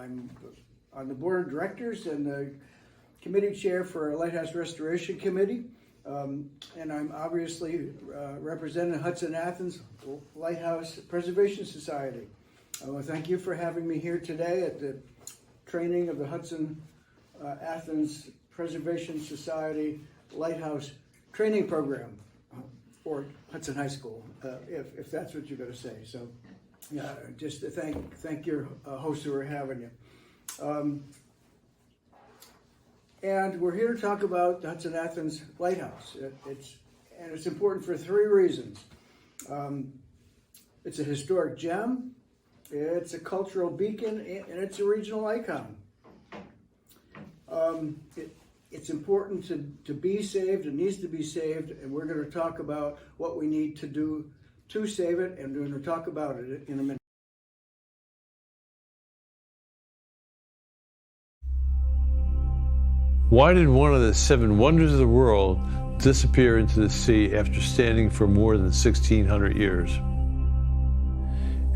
I'm on the board of directors and the committee chair for our Lighthouse Restoration Committee. And I'm obviously representing Hudson-Athens Lighthouse Preservation Society. I want to thank you for having me here today at the training of the Hudson-Athens Preservation Society Lighthouse Training Program, or Hudson High School, if that's what you're going to say. So, just to thank your hosts who are having you. And we're here to talk about the Hudson-Athens Lighthouse. It's important for three reasons. It's a historic gem, it's a cultural beacon, and it's a regional icon. It's important to be saved. It needs to be saved, and we're going to talk about what we need to do to save it, and we're going to talk about it in a minute. Why did one of the 7 wonders of the world disappear into the sea after standing for more than 1,600 years?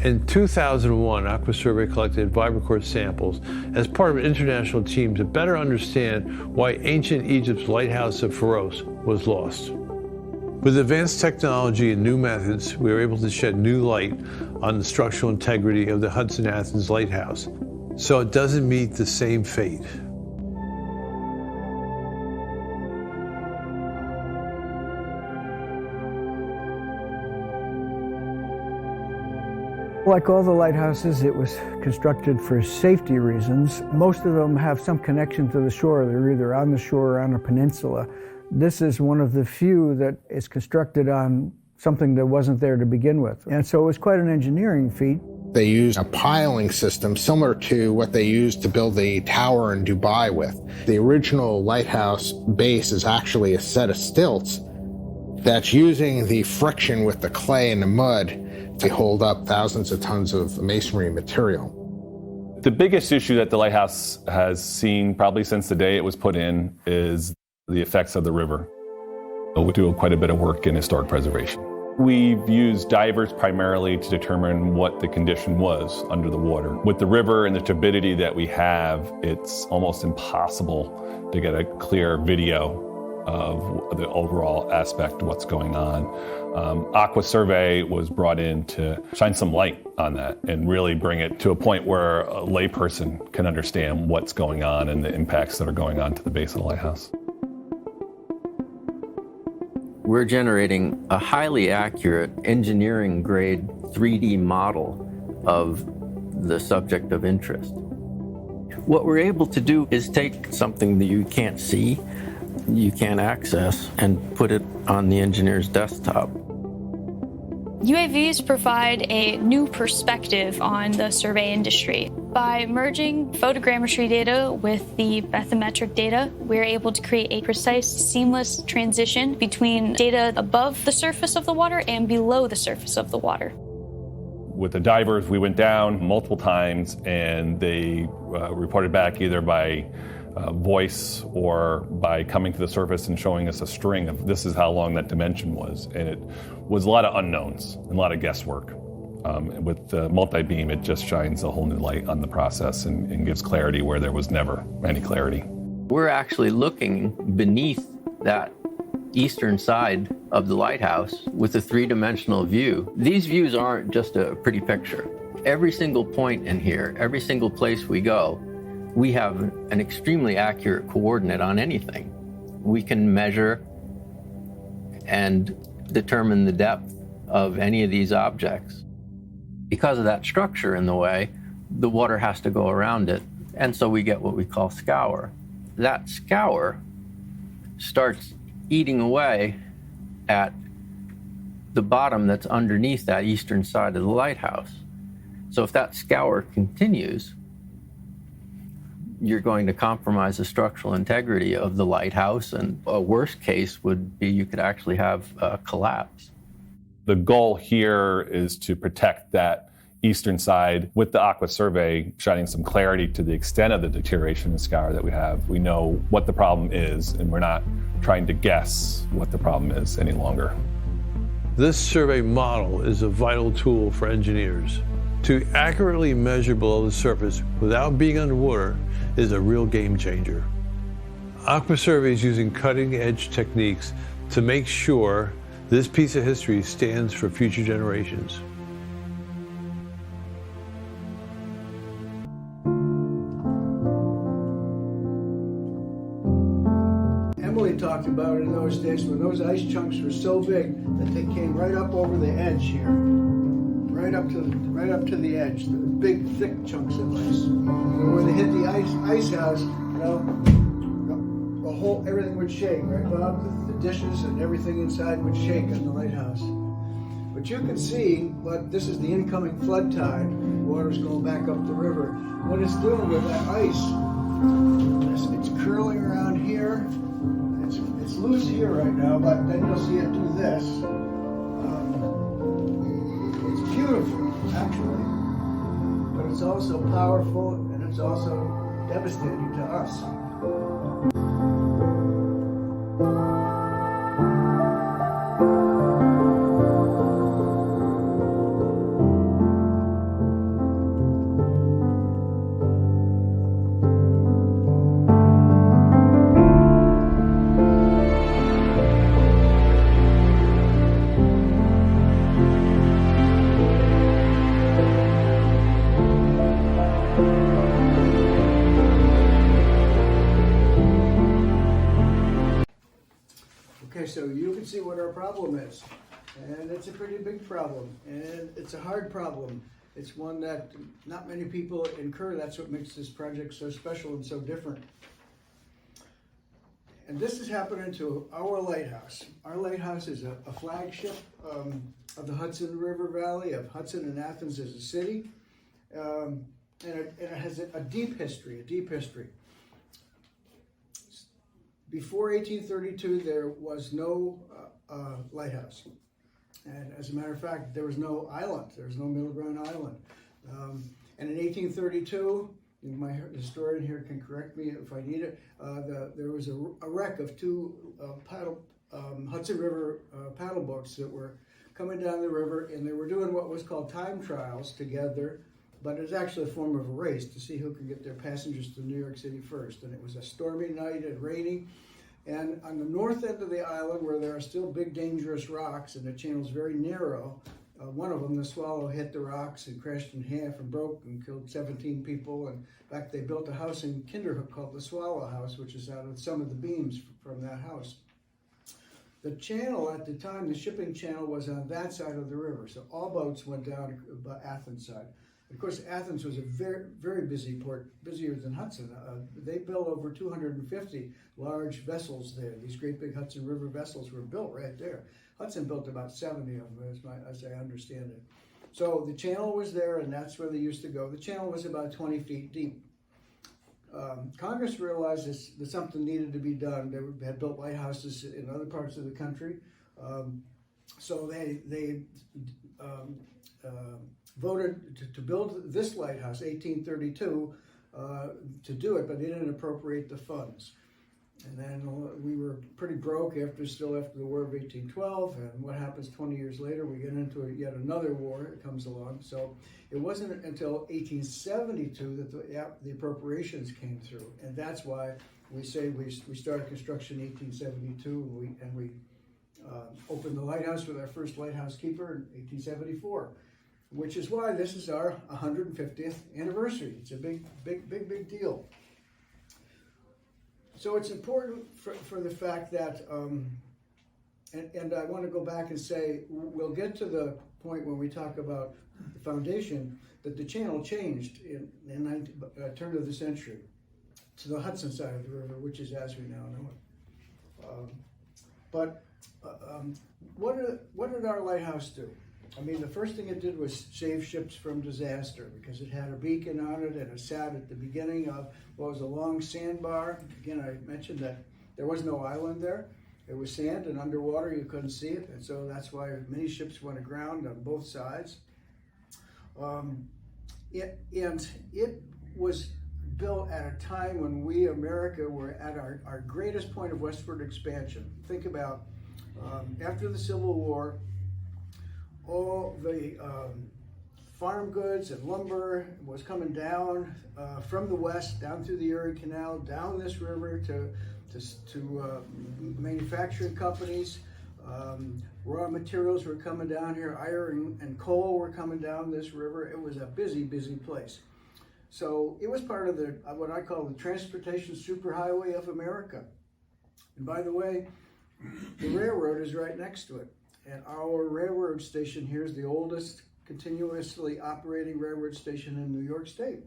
In 2001, AquaSurvey collected vibrocore samples as part of an international team to better understand why ancient Egypt's lighthouse of Pharos was lost. With advanced technology and new methods, we were able to shed new light on the structural integrity of the Hudson-Athens Lighthouse, so it doesn't meet the same fate. Like all the lighthouses, it was constructed for safety reasons. Most of them have some connection to the shore. They're either on the shore or on a peninsula. This is one of the few that is constructed on something that wasn't there to begin with. And so it was quite an engineering feat. They used a piling system similar to what they used to build the tower in Dubai with. The original lighthouse base is actually a set of stilts that's using the friction with the clay and the mud to hold up thousands of tons of masonry material. The biggest issue that the lighthouse has seen probably since the day it was put in is the effects of the river. We do quite a bit of work in historic preservation. We've used divers primarily to determine what the condition was under the water. With the river and the turbidity that we have, it's almost impossible to get a clear video of the overall aspect of what's going on. AquaSurvey was brought in to shine some light on that and really bring it to a point where a layperson can understand what's going on and the impacts that are going on to the base of the lighthouse. We're generating a highly accurate engineering-grade 3D model of the subject of interest. What we're able to do is take something that you can't see, you can't access, and put it on the engineer's desktop. UAVs provide a new perspective on the survey industry. By merging photogrammetry data with the bathymetric data, we're able to create a precise, seamless transition between data above the surface of the water and below the surface of the water. With the divers, we went down multiple times and they reported back either by voice or by coming to the surface and showing us a string of this is how long that dimension was. And it was a lot of unknowns and a lot of guesswork. With the multi-beam, it just shines a whole new light on the process and gives clarity where there was never any clarity. We're actually looking beneath that eastern side of the lighthouse with a three-dimensional view. These views aren't just a pretty picture. Every single point in here, every single place we go, we have an extremely accurate coordinate on anything. We can measure and determine the depth of any of these objects. Because of that structure in the way, the water has to go around it, and so we get what we call scour. That scour starts eating away at the bottom that's underneath that eastern side of the lighthouse. So if that scour continues, you're going to compromise the structural integrity of the lighthouse, and a worst case would be you could actually have a collapse. The goal here is to protect that eastern side with the AquaSurvey shining some clarity to the extent of the deterioration and scour that we have. We know what the problem is, and we're not trying to guess what the problem is any longer. This survey model is a vital tool for engineers. To accurately measure below the surface without being underwater is a real game changer. AquaSurvey is using cutting-edge techniques to make sure this piece of history stands for future generations. Emily talked about in those days when those ice chunks were so big that they came right up over the edge here, right up to the edge, the big thick chunks of ice. And when they hit the ice house, you know, everything would shake, right, Bob? The dishes and everything inside would shake in the lighthouse. But you can see, this is the incoming flood tide. Water's going back up the river. What it's doing with that ice, it's curling around here. It's loose here right now, but then you'll see it do this. It's beautiful, actually, but it's also powerful and it's also devastating to us. Okay, so you can see what our problem is, and it's a pretty big problem, and it's a hard problem. It's one that not many people incur. That's what makes this project so special and so different. And this is happening to our lighthouse. Our lighthouse is a flagship of the Hudson River Valley, of Hudson and Athens as a city, and it has a deep history, Before 1832, there was no lighthouse. And as a matter of fact, there was no island. There was no Middle Ground Island. And in 1832, my historian here can correct me if I need it, there was a wreck of two Hudson River paddle boats that were coming down the river, and they were doing what was called time trials together, but it's actually a form of a race to see who can get their passengers to New York City first. And it was a stormy night and rainy. And on the north end of the island, where there are still big dangerous rocks and the channel's very narrow, one of them, the Swallow, hit the rocks and crashed in half and broke and killed 17 people. And in fact, they built a house in Kinderhook called the Swallow House, which is out of some of the beams from that house. The channel at the time, the shipping channel, was on that side of the river. So all boats went down the Athens side. Of course, Athens was a very, very busy port, busier than Hudson. They built over 250 large vessels there. These great big Hudson River vessels were built right there. Hudson built about 70 of them, as I understand it. So the channel was there, and that's where they used to go. The channel was about 20 feet deep. Congress realized that something needed to be done. They had built lighthouses in other parts of the country. So they voted to build this lighthouse, 1832, to do it, but they didn't appropriate the funds. And then we were pretty broke after the War of 1812, and what happens 20 years later, we get into yet another war that comes along. So it wasn't until 1872 that the appropriations came through, and that's why we say we started construction in 1872, and we opened the lighthouse with our first lighthouse keeper in 1874. Which is why this is our 150th anniversary. It's a big deal. So it's important for the fact that, and I want to go back and say, we'll get to the point when we talk about the foundation, that the channel changed in the turn of the century to the Hudson side of the river, which is as we now know it. What did our lighthouse do? I mean, the first thing it did was save ships from disaster, because it had a beacon on it and it sat at the beginning of what was a long sandbar. Again, I mentioned that there was no island there. It was sand, and underwater you couldn't see it, and so that's why many ships went aground on both sides. It was built at a time when we, America, were at our greatest point of westward expansion. Think about after the Civil War, all the farm goods and lumber was coming down from the west, down through the Erie Canal, down this river to manufacturing companies. Raw materials were coming down here. Iron and coal were coming down this river. It was a busy, busy place. So it was part of the what I call the transportation superhighway of America. And by the way, the railroad is right next to it. And our railroad station here is the oldest continuously operating railroad station in New York State,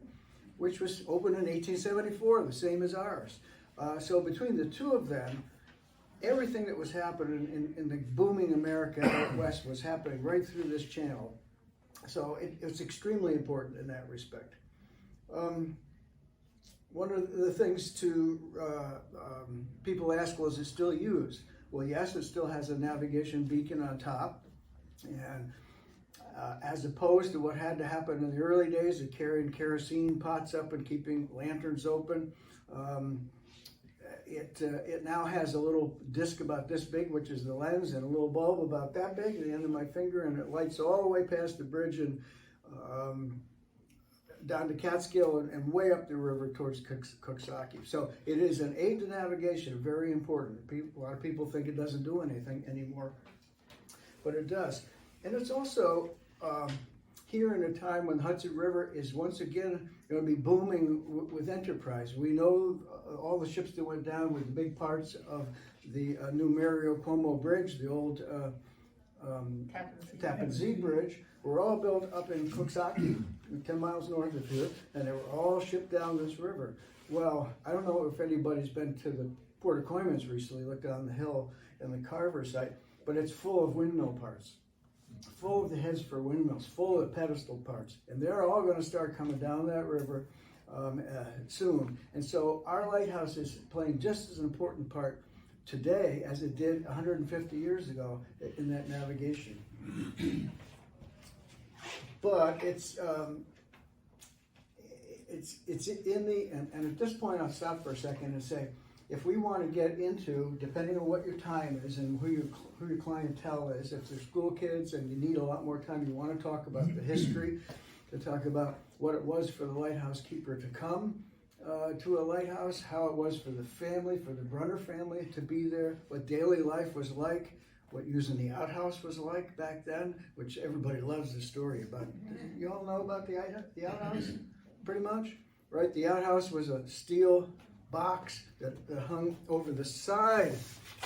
which was opened in 1874, the same as ours. So between the two of them, everything that was happening in the booming America out west was happening right through this channel. So it's extremely important in that respect. One of the things people ask, well, is it still used? Well, yes, it still has a navigation beacon on top, and as opposed to what had to happen in the early days of carrying kerosene pots up and keeping lanterns open. It now has a little disc about this big, which is the lens, and a little bulb about that big at the end of my finger, and it lights all the way past the bridge and down to Catskill and way up the river towards Coxsackie. So it is an aid to navigation, very important. A lot of people think it doesn't do anything anymore, but it does. And it's also here in a time when the Hudson River is once again going to be booming with enterprise. We know all the ships that went down with the big parts of the new Mario Cuomo Bridge, the old Tappan Zee Bridge, were all built up in Coxsackie, 10 miles north of here, and they were all shipped down this river. Well, I don't know if anybody's been to the Port of Coymans recently, looked down the hill in the Carver site, but it's full of windmill parts, full of the heads for windmills, full of pedestal parts, and they're all going to start coming down that river soon. And so our lighthouse is playing just as an important part today as it did 150 years ago in that navigation. But it's in the, and at this point I'll stop for a second and say, if we want to get into, depending on what your time is and who your clientele is, if they're school kids and you need a lot more time, you want to talk about the history, to talk about what it was for the lighthouse keeper to come to a lighthouse, how it was for the family, for the Brunner family to be there, what daily life was like, what using the outhouse was like back then, which everybody loves the story about. You all know about the outhouse, pretty much, right? The outhouse was a steel box that hung over the side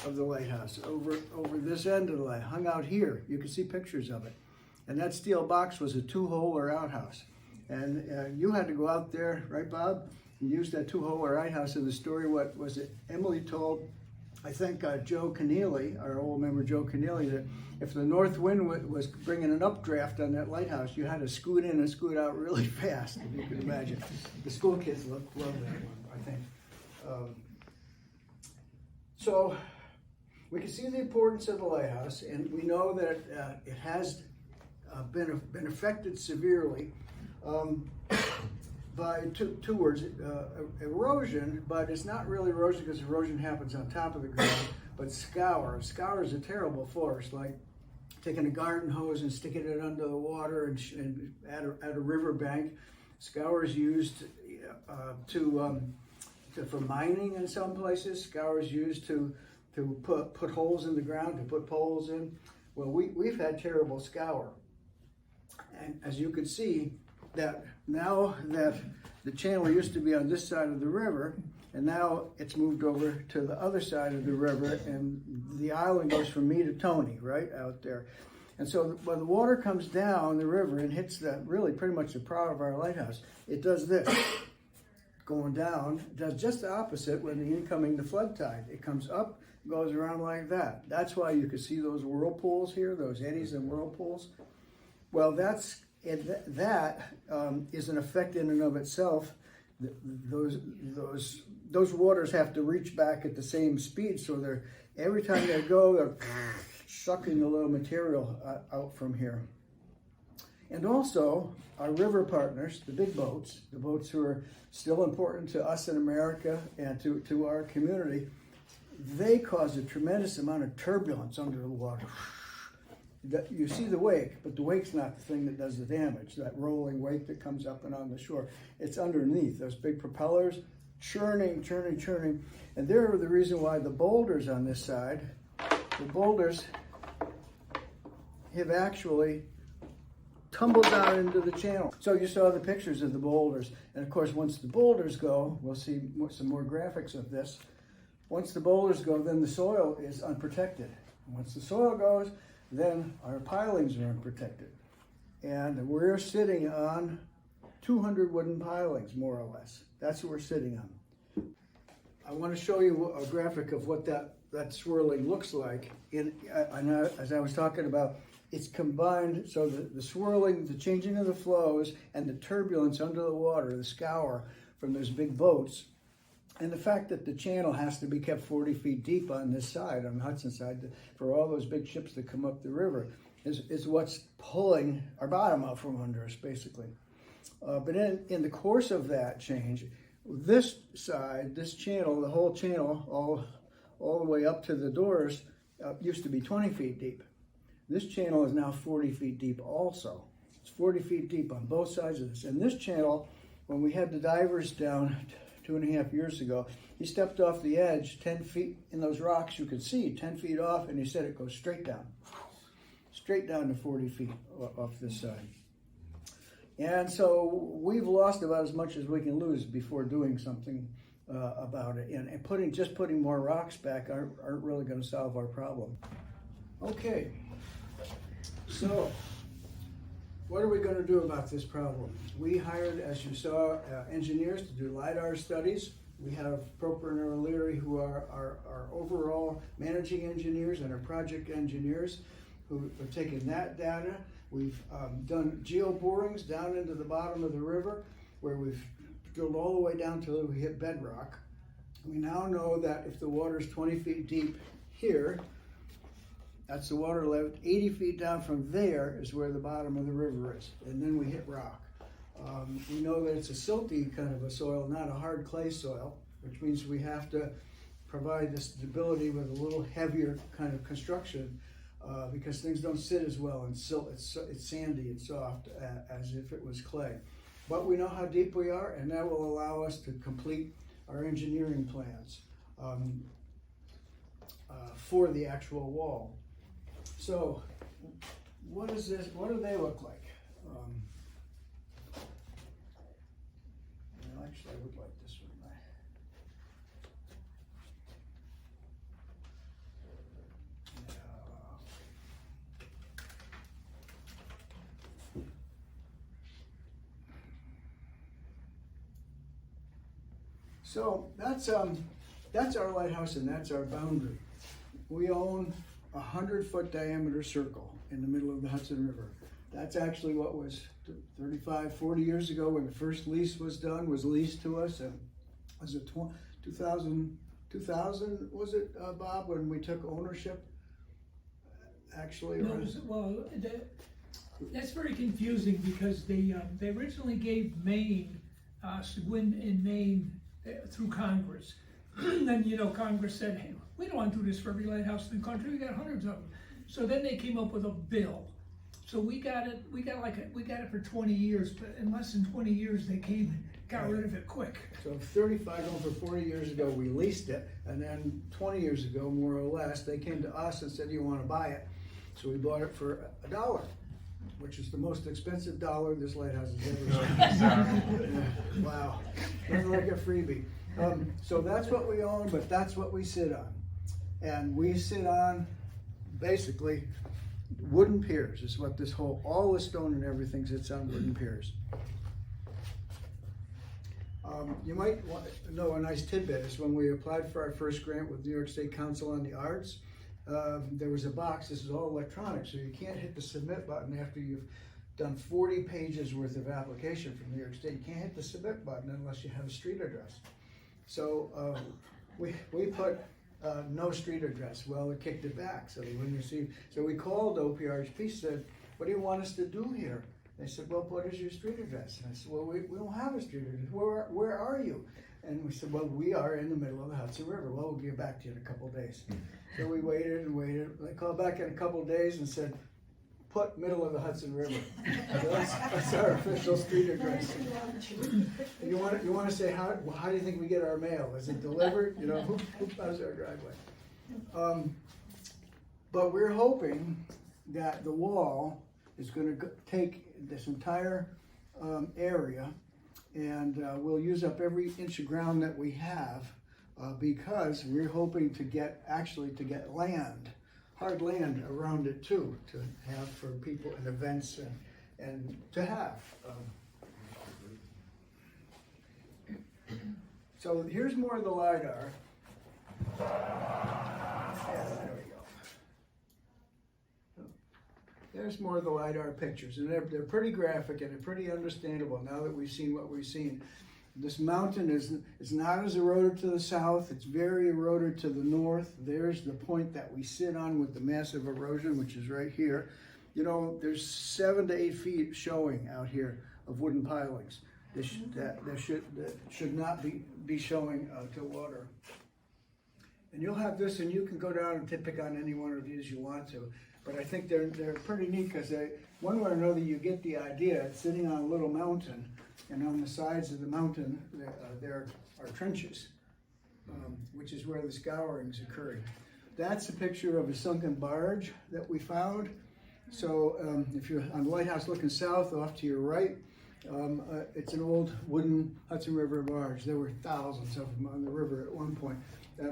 of the lighthouse, over this end of the light, hung out here. You can see pictures of it. And that steel box was a two-holer outhouse. And you had to go out there, right, Bob, and use that two-holer outhouse. In the story, what was it? Emily told, I think, Joe Keneally, our old member Joe Keneally, that if the north wind was bringing an updraft on that lighthouse, you had to scoot in and scoot out really fast, if you can imagine. The school kids love that one, I think. So we can see the importance of the lighthouse, and we know that it has been affected severely by two words, erosion, but it's not really erosion because erosion happens on top of the ground, but scour. Scour is a terrible force, like taking a garden hose and sticking it under the water and at a riverbank. Scour is used for mining in some places. Scour is used to put holes in the ground, to put poles in. Well, we've had terrible scour. And as you can see, that now that the channel used to be on this side of the river, and now it's moved over to the other side of the river, and the island goes from me to Tony, right out there. And so when the water comes down the river and hits really pretty much the prow of our lighthouse, it does this. Going down, it does just the opposite when the flood tide. It comes up, goes around like that. That's why you can see those whirlpools here, those eddies and whirlpools. Well, that is an effect in and of itself. Those waters have to reach back at the same speed, so every time they go, they're sucking a little material out from here. And also, our river partners, the big boats, the boats who are still important to us in America and to our community, they cause a tremendous amount of turbulence under the water. you see the wake, but the wake's not the thing that does the damage, that rolling wake that comes up and on the shore. It's underneath, those big propellers, churning. And they're the reason why the boulders on this side, the boulders have actually tumbled down into the channel. So you saw the pictures of the boulders. And of course, once the boulders go, we'll see some more graphics of this. Once the boulders go, then the soil is unprotected. Once the soil goes, then our pilings are unprotected. And we're sitting on 200 wooden pilings, more or less. That's what we're sitting on. I want to show you a graphic of what that swirling looks like. As I was talking about, it's combined, so the swirling, the changing of the flows, and the turbulence under the water, the scour from those big boats, and the fact that the channel has to be kept 40 feet deep on this side, on the Hudson side, for all those big ships that come up the river, is what's pulling our bottom out from under us, basically. But in the course of that change, this side, this channel, the whole channel, all the way up to the doors, used to be 20 feet deep. This channel is now 40 feet deep also. It's 40 feet deep on both sides of this. And this channel, when we had the divers down 2.5 years ago, he stepped off the edge 10 feet in those rocks you could see, 10 feet off, and he said it goes straight down to 40 feet off this side. And so we've lost about as much as we can lose before doing something about it. And putting more rocks back aren't really going to solve our problem. Okay, so what are we going to do about this problem? We hired, as you saw, engineers to do LiDAR studies. We have Proper and O'Leary, who are our overall managing engineers and our project engineers, who have taken that data. We've done geo-borings down into the bottom of the river, where we've drilled all the way down till we hit bedrock. We now know that if the water is 20 feet deep here, that's the water level. 80 feet down from there is where the bottom of the river is, and then we hit rock. We know that it's a silty kind of a soil, not a hard clay soil, which means we have to provide the stability with a little heavier kind of construction because things don't sit as well in silt. It's sandy and soft as if it was clay. But we know how deep we are, and that will allow us to complete our engineering plans for the actual wall. So, what is this? What do they look like? Actually, I would like this one. So that's our lighthouse and that's our boundary. We own a 100-foot diameter circle in the middle of the Hudson River. That's actually what was 35, 40 years ago when the first lease was done, was leased to us. And was it 2000 was it, Bob, when we took ownership? Actually, no, that's very confusing because they originally gave Maine, Seguin in Maine through Congress. Then, Congress said, hey, we don't want to do this for every lighthouse in the country. We got hundreds of them. So then they came up with a bill. So we got it for 20 years, but in less than 20 years they came and got rid of it quick. So 35 over 40 years ago we leased it, and then 20 years ago, more or less, they came to us and said, "You want to buy it?" So we bought it for $1, which is the most expensive dollar this lighthouse has ever seen. Wow, nothing like a freebie. So that's what we own, but that's what we sit on. And we sit on, basically, wooden piers is what this whole, all the stone and everything sits on wooden piers. You might want to know a nice tidbit is when we applied for our first grant with New York State Council on the Arts, there was a box, this is all electronic, so you can't hit the submit button after you've done 40 pages worth of application from New York State. You can't hit the submit button unless you have a street address. So we put no street address. Well, it kicked it back, so they wouldn't receive. So we called OPRHP, said, "What do you want us to do here?" They said, "Well, what is your street address?" And I said, "Well, we don't have a street address. Where are you?" And we said, "Well, we are in the middle of the Hudson River." "Well, we'll get back to you in a couple of days." So we waited and waited. They called back in a couple of days and said, put middle of the Hudson River. So that's our official street address. You want to say, how do you think we get our mail? Is it delivered? You know, who buys our driveway? But we're hoping that the wall is going to take this entire area, and we'll use up every inch of ground that we have, because we're hoping to get land, hard land around it too, to have for people and events and to have. So here's more of the LiDAR. Yeah, there we go. There's more of the LiDAR pictures, and they're pretty graphic and they're pretty understandable now that we've seen what we've seen. This mountain is not as eroded to the south, it's very eroded to the north. There's the point that we sit on with the massive erosion, which is right here. You know, there's 7 to 8 feet showing out here of wooden pilings. That should not be showing to water. And you'll have this, and you can go down and pick on any one of these you want to. But I think they're pretty neat because one way or another you get the idea. It's sitting on a little mountain, and on the sides of the mountain there are trenches, which is where the scouring's occurring. That's a picture of a sunken barge that we found. So if you're on the lighthouse looking south off to your right, it's an old wooden Hudson River barge. There were thousands of them on the river at one point.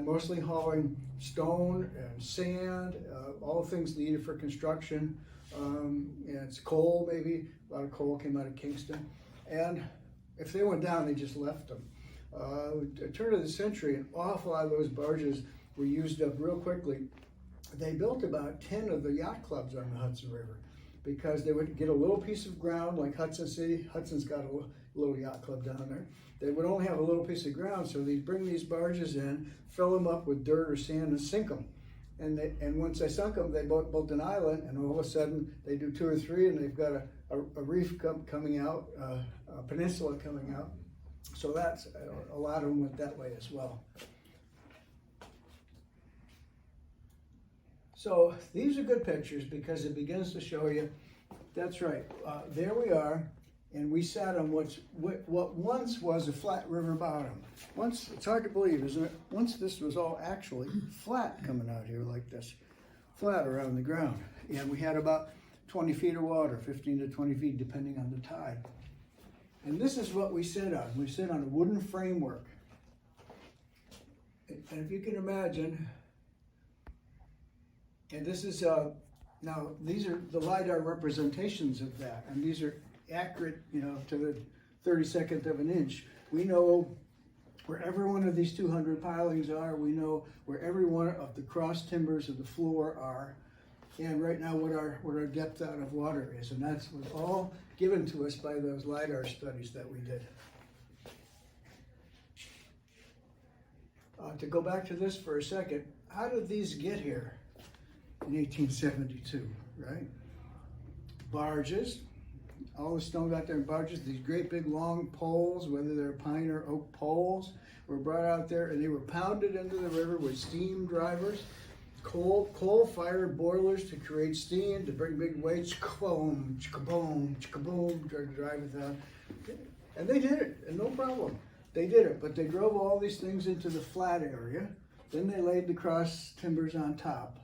Mostly hauling stone and sand, all things needed for construction. And it's coal, maybe. A lot of coal came out of Kingston. And if they went down, they just left them. At the turn of the century, an awful lot of those barges were used up real quickly. They built about 10 of the yacht clubs on the Hudson River because they would get a little piece of ground like Hudson City. Hudson's got a little yacht club down there. They would only have a little piece of ground, so they'd bring these barges in, fill them up with dirt or sand, and sink them. And once they sunk them, they built an island, and all of a sudden they do 2 or 3, and they've got a reef coming out, a peninsula coming out. So that's a lot of them went that way as well. So these are good pictures because it begins to show you. That's right. There we are. And we sat on what once was a flat river bottom. Once, it's hard to believe, isn't it? Once this was all actually flat coming out here like this, flat around the ground. And we had about 20 feet of water, 15 to 20 feet, depending on the tide. And this is what we sit on. We sit on a wooden framework. And if you can imagine, and this is, now these are the LiDAR representations of that. And these are accurate, you know, to the 32nd of an inch. We know where every one of these 200 pilings are. We know where every one of the cross timbers of the floor are, and right now what our depth out of water is, and that was all given to us by those LiDAR studies that we did. To go back to this for a second, how did these get here in 1872, right? Barges. All the stone got there in barges, these great big long poles, whether they're pine or oak poles, were brought out there, and they were pounded into the river with steam drivers, coal-fired boilers to create steam, to bring big weights, chikaboom, chikaboom, chikaboom, to drive it down. And they did it, and no problem. They did it, but they drove all these things into the flat area, then they laid the cross timbers on top.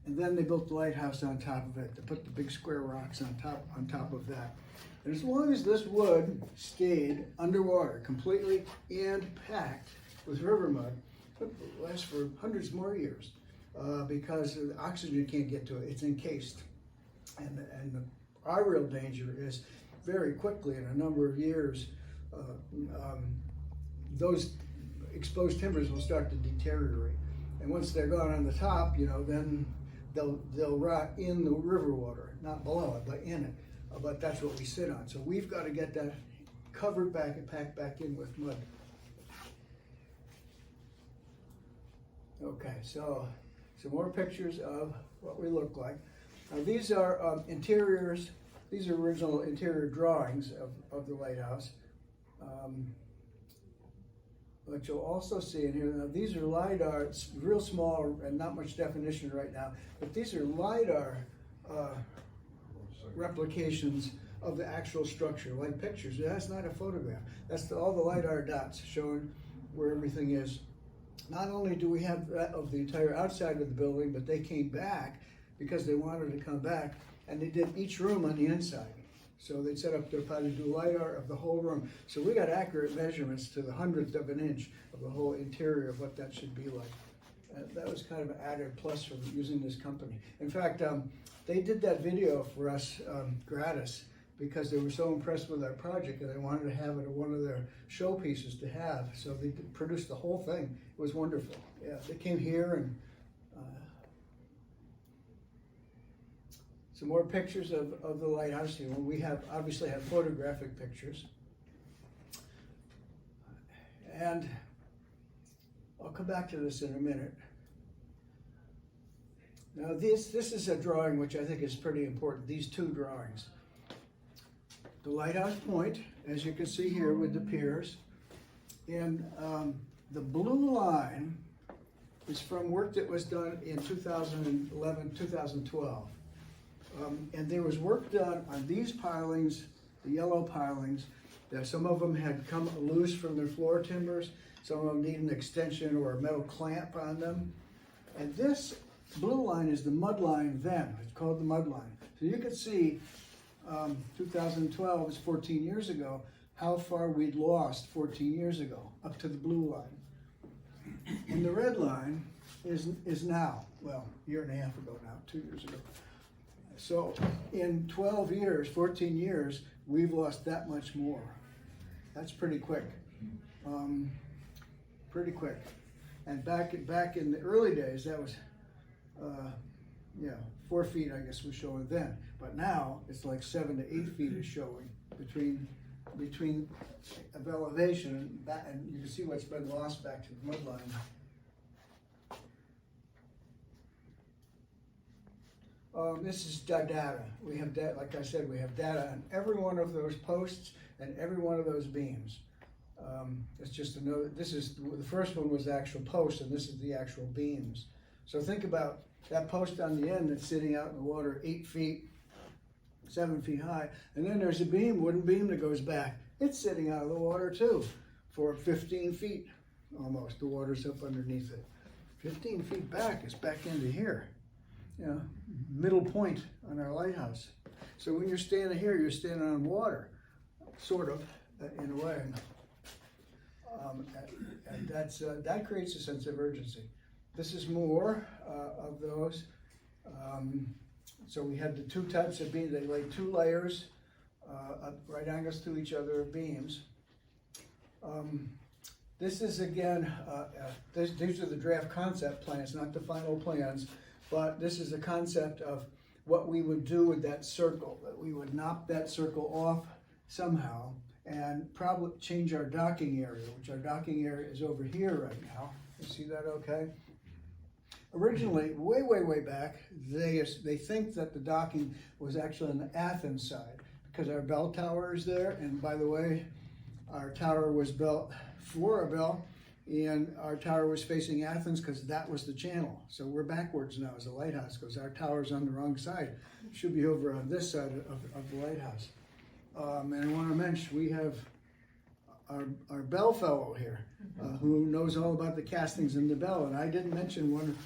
And then they built the lighthouse on top of it. They put the big square rocks on top of that. And as long as this wood stayed underwater completely and packed with river mud, it lasts for hundreds more years because the oxygen can't get to it. It's encased. And our real danger is very quickly, in a number of years, those exposed timbers will start to deteriorate. And once they're gone on the top, you know, then they'll rot in the river water, not below it, but in it. But that's what we sit on. So we've got to get that covered back and packed back in with mud. Okay, so some more pictures of what we look like. Now these are interiors. These are original interior drawings of the lighthouse. But you'll also see in here, now these are LiDAR, it's real small and not much definition right now, but these are LiDAR replications of the actual structure, like pictures. That's not a photograph. That's all the LiDAR dots showing where everything is. Not only do we have that of the entire outside of the building, but they came back because they wanted to come back, and they did each room on the inside. So they set up their pod to do LiDAR of the whole room. So we got accurate measurements to the 100th of an inch of the whole interior of what that should be like. That was kind of an added plus from using this company. In fact, they did that video for us gratis because they were so impressed with our project and they wanted to have it at one of their showpieces to have. So they produced the whole thing. It was wonderful. Yeah, they came here and some more pictures of the lighthouse. You know, we obviously have photographic pictures. And I'll come back to this in a minute. Now this is a drawing which I think is pretty important, these two drawings. The lighthouse point, as you can see here with the piers, and the blue line is from work that was done in 2011, 2012. And there was work done on these pilings, the yellow pilings, that some of them had come loose from their floor timbers, some of them need an extension or a metal clamp on them. And this blue line is the mud line then, it's called the mud line. So you can see 2012 is 14 years ago, how far we'd lost 14 years ago, up to the blue line. And the red line is now, well, a year and a half ago now, 2 years ago. So in 12 years, 14 years, we've lost that much more. That's pretty quick. Pretty quick. And back in the early days, that was, 4 feet, I guess, was showing then. But now it's like 7 to 8 feet is showing between of elevation and you can see what's been lost back to the mud line. This is data. We have data, like I said, we have data on every one of those posts and every one of those beams. It's just to know that this is, the first one was the actual post and this is the actual beams. So think about that post on the end that's sitting out in the water 8 feet, 7 feet high, and then there's a beam, wooden beam that goes back. It's sitting out of the water too for 15 feet almost. The water's up underneath it. 15 feet back is back into here. You know, middle point on our lighthouse. So when you're standing here, you're standing on water, sort of, in a way. And that creates a sense of urgency. This is more of those. So we had the two types of beams. They laid 2 layers, right angles to each other of beams. This is again, these are the draft concept plans, not the final plans. But this is a concept of what we would do with that circle, that we would knock that circle off somehow and probably change our docking area, which our docking area is over here right now. You see that okay? Originally, way back, they think that the docking was actually on the Athens side because our bell tower is there. And by the way, our tower was built for a bell. And our tower was facing Athens because that was the channel. So we're backwards now as a lighthouse because our tower's on the wrong side. It should be over on this side of the lighthouse. And I want to mention we have our bell fellow here who knows all about the castings in the bell. And I didn't mention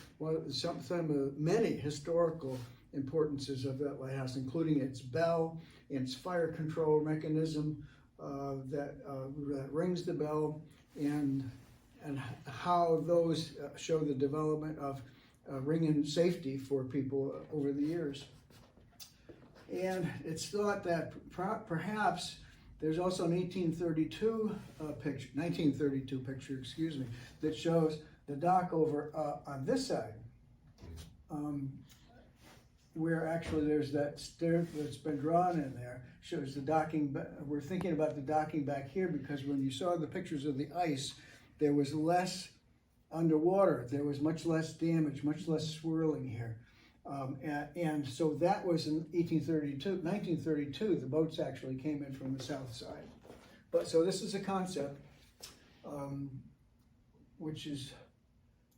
some of the many historical importances of that lighthouse, including its bell, its fire control mechanism that rings the bell, and how those show the development of ring-in safety for people over the years. And it's thought that perhaps there's also an 1932 picture, excuse me, that shows the dock over on this side, where actually there's that stair that's been drawn in there, shows the docking. We're thinking about the docking back here because when you saw the pictures of the ice, there was less underwater. There was much less damage, much less swirling here. And so that was in 1932, the boats actually came in from the south side. But so this is a concept which is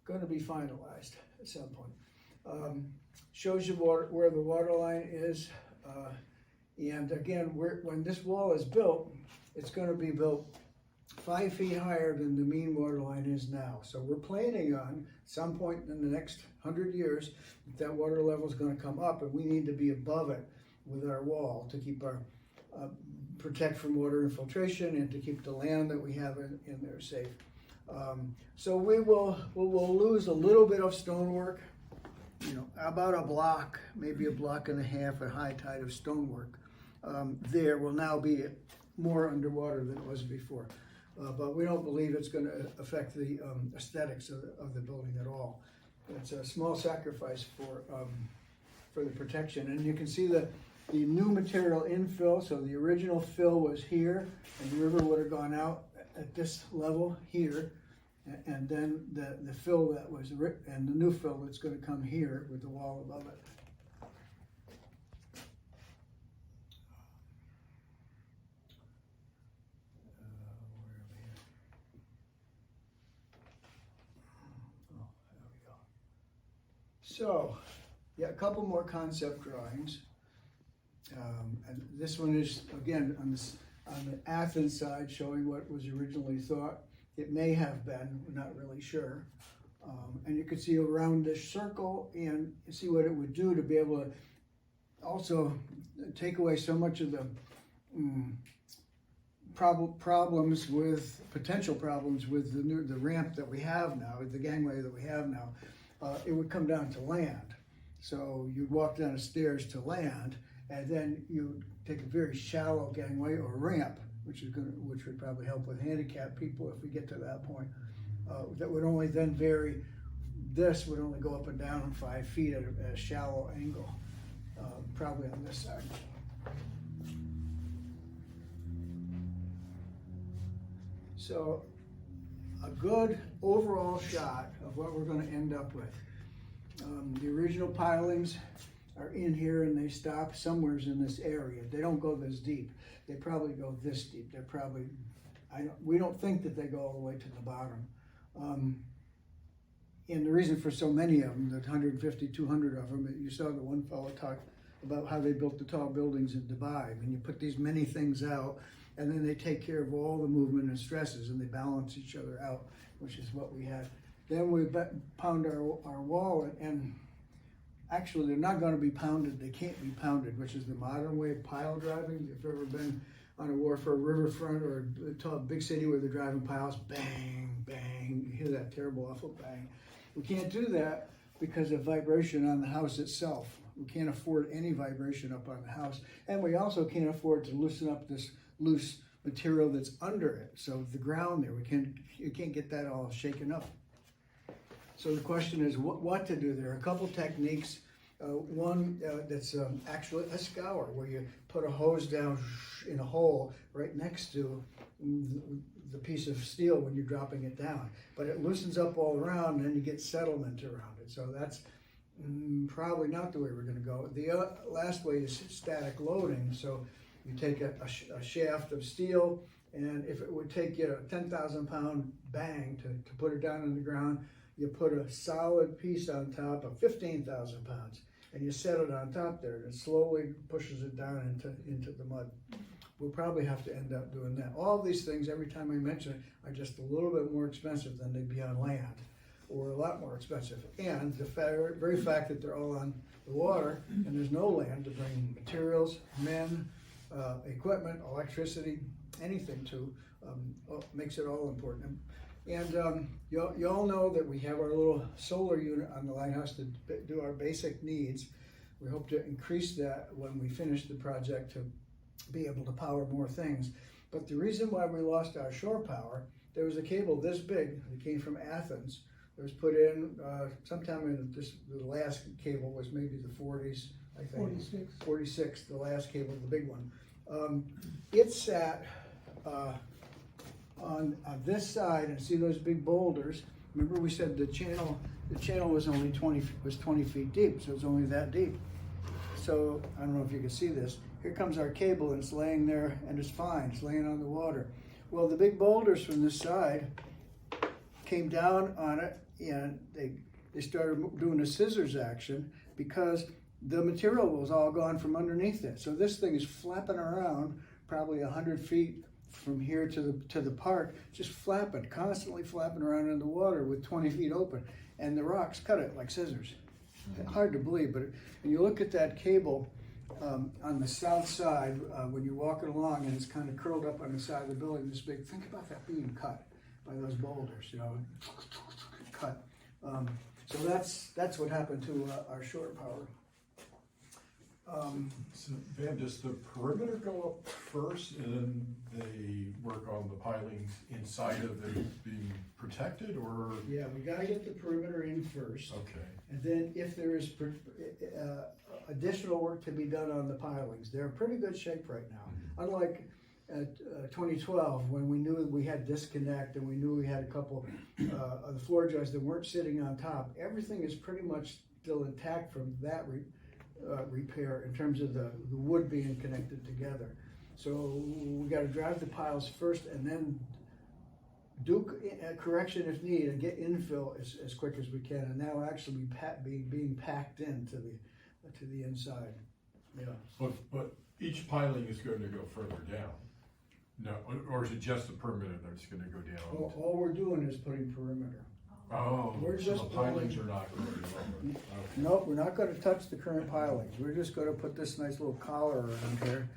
going to be finalized at some point. Shows you where the water line is And again, when this wall is built, it's going to be built 5 feet higher than the mean water line is now. So we're planning on some point in the next 100 years that water level is going to come up, and we need to be above it with our wall to keep our protect from water infiltration and to keep the land that we have in there safe. So we'll lose a little bit of stonework, about a block, maybe a block and a half at high tide of stonework. There will now be more underwater than it was before. But we don't believe it's going to affect the aesthetics of the building at all. It's a small sacrifice for the protection. And you can see the new material infill. So the original fill was here, and the river would have gone out at this level here. And then the fill that was, and the new fill that's going to come here with the wall above it. So, yeah, a couple more concept drawings. And this one is, again, on the Athens side, showing what was originally thought. It may have been, we're not really sure. And you can see around this circle and see what it would do to be able to also take away so much of the potential problems with the ramp that we have now, the gangway that we have now. It would come down to land. So you'd walk down the stairs to land, and then you'd take a very shallow gangway or ramp, which would probably help with handicapped people if we get to that point. That would only then vary. This would only go up and down 5 feet at a shallow angle, probably on this side. So a good overall shot of what we're going to end up with. The original pilings are in here and they stop somewhere in this area. They don't go this deep. They probably go this deep. They're probably, we don't think that they go all the way to the bottom. And the reason for so many of them, the 150, 200 of them, you saw the one fellow talk about how they built the tall buildings in Dubai. And you put these many things out, and then they take care of all the movement and stresses, and they balance each other out, which is what we had. Then we pound our wall, and actually they're not going to be pounded. They can't be pounded, which is the modern way of pile driving. If you've ever been on a wharf or a riverfront or a big city where they're driving piles, bang, bang, you hear that terrible, awful bang. We can't do that because of vibration on the house itself. We can't afford any vibration up on the house, and we also can't afford to loosen up this loose material that's under it. So the ground there, you can't get that all shaken up. So the question is what to do. There are a couple techniques. One that's actually a scour, where you put a hose down in a hole right next to the piece of steel when you're dropping it down. But it loosens up all around, and then you get settlement around it. So that's probably not the way we're going to go. The last way is static loading. So you take a shaft of steel, and if it would take you a 10,000-pound bang to put it down in the ground, you put a solid piece on top of 15,000 pounds, and you set it on top there, and it slowly pushes it down into the mud. We'll probably have to end up doing that. All of these things, every time I mention it, are just a little bit more expensive than they'd be on land, or a lot more expensive. And the very fact that they're all on the water, and there's no land to bring materials, men, equipment, electricity, anything to, makes it all important. And you all know that we have our little solar unit on the lighthouse to do our basic needs. We hope to increase that when we finish the project to be able to power more things. But the reason why we lost our shore power, there was a cable this big that came from Athens. It was put in sometime in the last cable was maybe the 40s, I think. 46, the last cable, the big one. It sat on this side, and see those big boulders. Remember we said the channel was only 20 feet deep, so it's only that deep. So I don't know if you can see this. Here comes our cable, and it's laying there, and it's fine. It's laying on the water. Well, the big boulders from this side came down on it, and they started doing a scissors action, because the material was all gone from underneath it. So this thing is flapping around probably 100 feet from here to the park, just flapping, constantly flapping around in the water with 20 feet open. And the rocks cut it like scissors. Hard to believe, but when you look at that cable on the south side, when you're walking along and it's kind of curled up on the side of the building this big, think about that being cut by those boulders, you know, cut. So that's what happened to our shore power. So Van, does the perimeter go up first and then they work on the pilings inside of it being protected, or? Yeah, we gotta get the perimeter in first. Okay. And then if there is additional work to be done on the pilings, they're in pretty good shape right now. Unlike 2012, when we knew we had disconnect and we knew we had a couple of the floor joists that weren't sitting on top, everything is pretty much still intact from that repair in terms of the wood being connected together. So we got to drive the piles first and then do a correction if need and get infill as quick as we can, and now actually being packed into the inside. Yeah. But each piling is going to go further down. No, or is it just the perimeter that's going to go down? All we're doing is putting perimeter. Oh, We're so just the pilings are not going to be lower. Okay. Nope, we're not going to touch the current pilings. We're just going to put this nice little collar around here.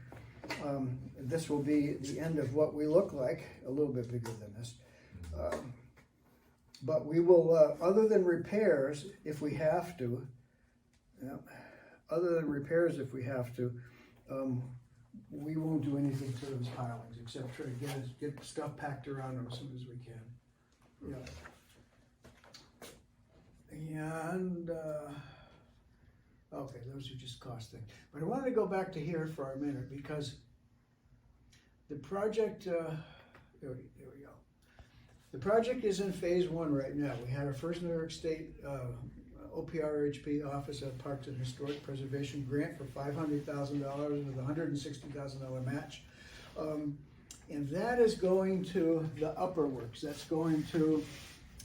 This will be the end of what we look like, a little bit bigger than this. But we will, other than repairs, if we have to, we won't do anything to those pilings except try to get stuff packed around them as soon as we can. Yeah. And, okay, those are just cost things. But I wanted to go back to here for a minute because the project, there we go. The project is in phase 1 right now. We had our first New York State OPRHP Office of Parks and Historic Preservation grant for $500,000 with a $160,000 match. And that is going to the upper works. That's going to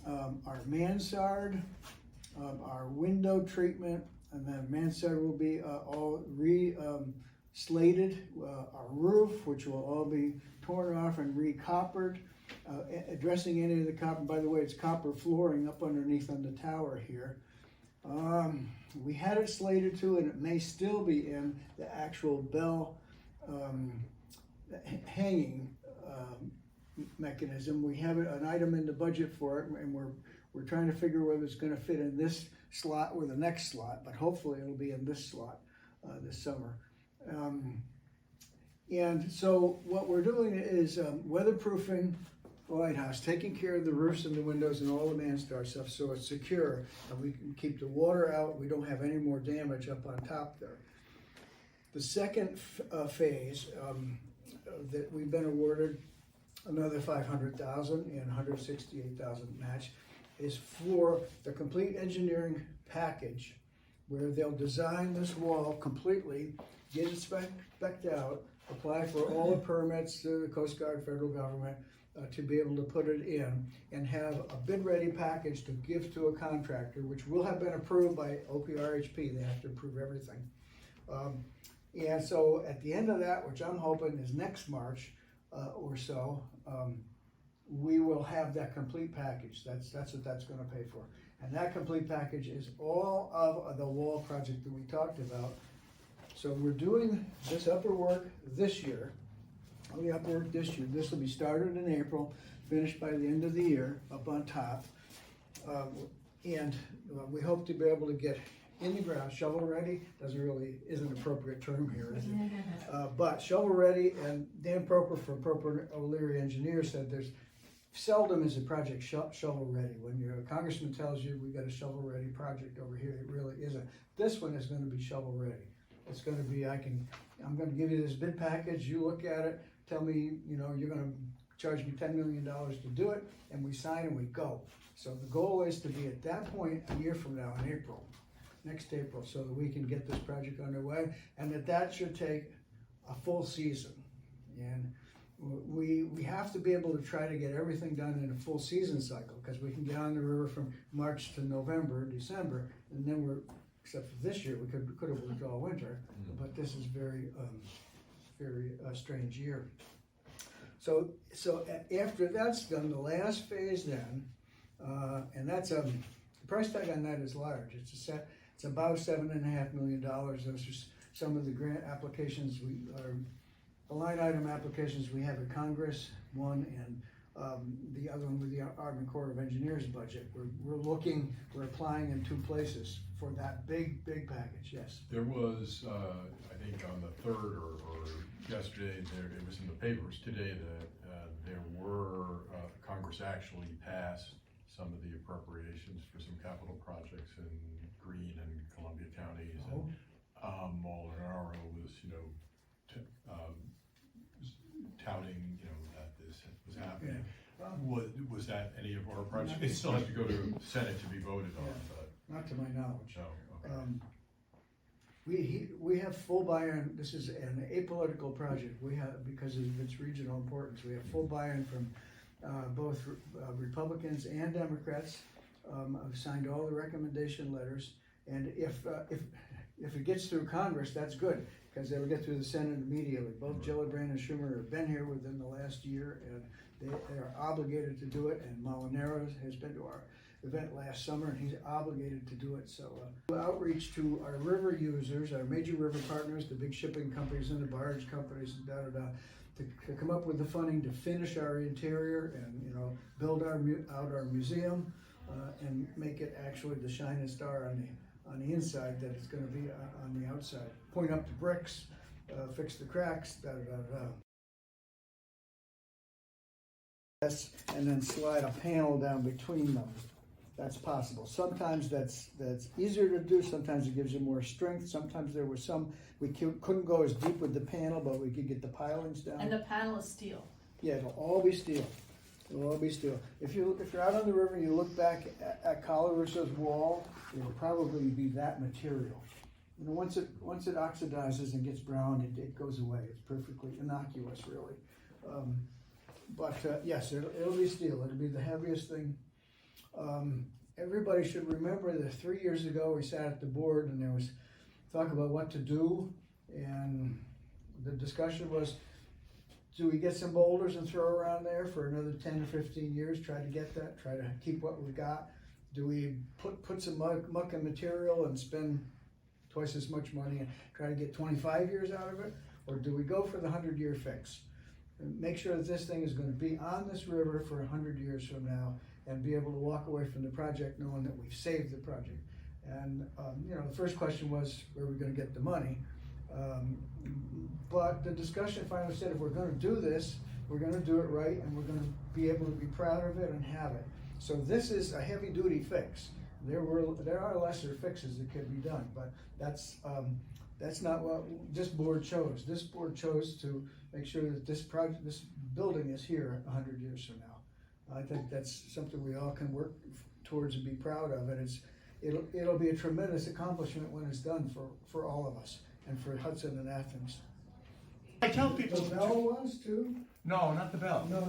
our mansard, our window treatment, and then mansard will be all slated. Our roof, which will all be torn off and re-coppered, addressing any of the copper. By the way, it's copper flooring up underneath on the tower here. We had it slated to, and it may still be in the actual bell hanging mechanism. We have an item in the budget for it, and we're trying to figure whether it's going to fit in this slot or the next slot, but hopefully it'll be in this slot this summer. And so what we're doing is weatherproofing the lighthouse, taking care of the roofs and the windows and all the mansard stuff so it's secure and we can keep the water out. We don't have any more damage up on top there. The second phase that we've been awarded another $500,000 and $168,000 match is for the complete engineering package where they'll design this wall completely, get it spec'd out, apply for all the permits to the Coast Guard, federal government, to be able to put it in and have a bid-ready package to give to a contractor, which will have been approved by OPRHP. They have to approve everything. And so at the end of that, which I'm hoping is next March or so, we will have that complete package. That's what that's going to pay for. And that complete package is all of the wall project that we talked about. So we're doing this upper work this year. The upper work this year. This will be started in April, finished by the end of the year up on top. And we hope to be able to get in the ground, shovel ready. Isn't an appropriate term here, is it? But shovel ready, and Dan Proper from Proper O'Leary Engineers said there's seldom is a project shovel ready. When your congressman tells you we got a shovel ready project over here, it really isn't. This one is going to be shovel ready. It's going to be, I'm going to give you this bid package, you look at it, tell me, you're going to charge me $10 million to do it, and we sign and we go. So the goal is to be at that point a year from now in April, next April, so that we can get this project underway, and that should take a full season. And we have to be able to try to get everything done in a full season cycle, because we can get on the river from March to November, December, and then we're except for this year, we could have worked all winter, but this is very strange year. So after that's done, the last phase then, and that's the price tag on that is large. It's about $7.5 million. Those are some of the grant applications the line item applications we have at Congress, one, and the other one with the Army Corps of Engineers budget. We're applying in 2 places for that big package, yes. There was, I think on the 3rd or yesterday, it was in the papers today that there were, Congress actually passed some of the appropriations for some capital projects in Greene and Columbia counties. Oh. And Molinaro was, touting, that this was happening. Yeah. Was that any of our projects? It still has to go to Senate to be voted on, Yeah. but. Not to my knowledge. No, okay. We have full buy-in. This is an apolitical project. We have, because of its regional importance, we have full buy-in from both Republicans and Democrats. I've signed all the recommendation letters, and if it gets through Congress, that's good, because they will get through the Senate immediately. Both Gillibrand and Schumer have been here within the last year, and they are obligated to do it, and Molinaro has been to our event last summer, and he's obligated to do it. So outreach to our river users, our major river partners, the big shipping companies and the barge companies, to come up with the funding to finish our interior and build out our museum and make it actually the shining star on the inside that it's going to be on the outside. Point up the bricks, fix the cracks, Yes, and then slide a panel down between them. That's possible. Sometimes that's easier to do. Sometimes it gives you more strength. Sometimes there were some, we couldn't go as deep with the panel, but we could get the pilings down. And the panel is steel. Yeah, it'll all be steel. It'll all be steel. If you're out on the river and you look back at Colaruso's wall, it'll probably be that material. Once it oxidizes and gets brown, it goes away. It's perfectly innocuous, really. Yes, it'll be steel. It'll be the heaviest thing. Everybody should remember that 3 years ago we sat at the board and there was talk about what to do, and the discussion was, do we get some boulders and throw around there for another 10 or 15 years, try to keep what we got? Do we put some muck and material and spend twice as much money and try to get 25 years out of it? Or do we go for the 100-year fix and make sure that this thing is going to be on this river for 100 years from now, and be able to walk away from the project knowing that we've saved the project? And the first question was, where are we going to get the money? But the discussion finally said, if we're going to do this, we're going to do it right, and we're going to be able to be proud of it and have it. So this is a heavy-duty fix. There are lesser fixes that could be done, but that's not what this board chose. This board chose to make sure that this building is here 100 years from now. I think that's something we all can work towards and be proud of, and it'll be a tremendous accomplishment when it's done for all of us and for Hudson and Athens. I tell people. The bell was too? No, not the bell. No.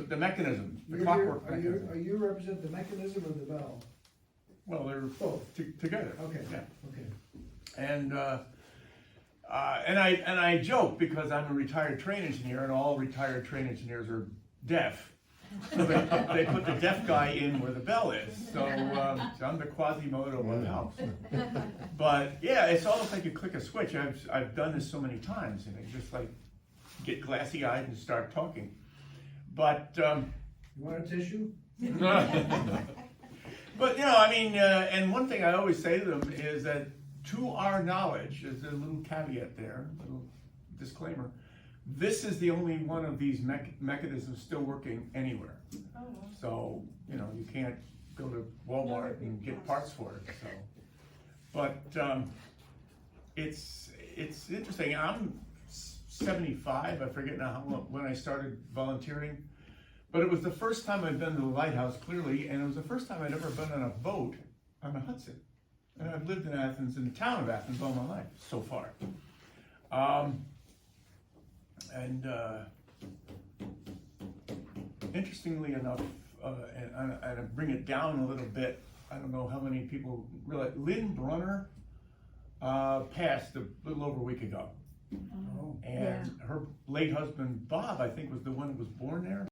The mechanism, the clockwork mechanism. Are you represent the mechanism or the bell? Well, they're both together. Okay. Yeah. Okay. And I joke because I'm a retired train engineer, and all retired train engineers are deaf. So they put the deaf guy in where the bell is. So I'm the Quasimodo of HALPS. But yeah, it's almost like you click a switch. I've done this so many times, and I just like get glassy eyed and start talking. But you want a tissue? But and one thing I always say to them is that, to our knowledge, there's a little caveat there, a little disclaimer. This is the only one of these mechanisms still working anywhere. Oh, wow. So, you can't go to Walmart and get parts for it. So, but it's interesting. I'm 75. I forget now when I started volunteering, but it was the first time I'd been to the lighthouse, clearly, and it was the first time I'd ever been on a boat on the Hudson. And I've lived in Athens, in the town of Athens, all my life so far. Interestingly enough, and I bring it down a little bit, I don't know how many people realize, Lynn Brunner passed a little over a week ago. And her late husband, Bob, I think was the one that was born there.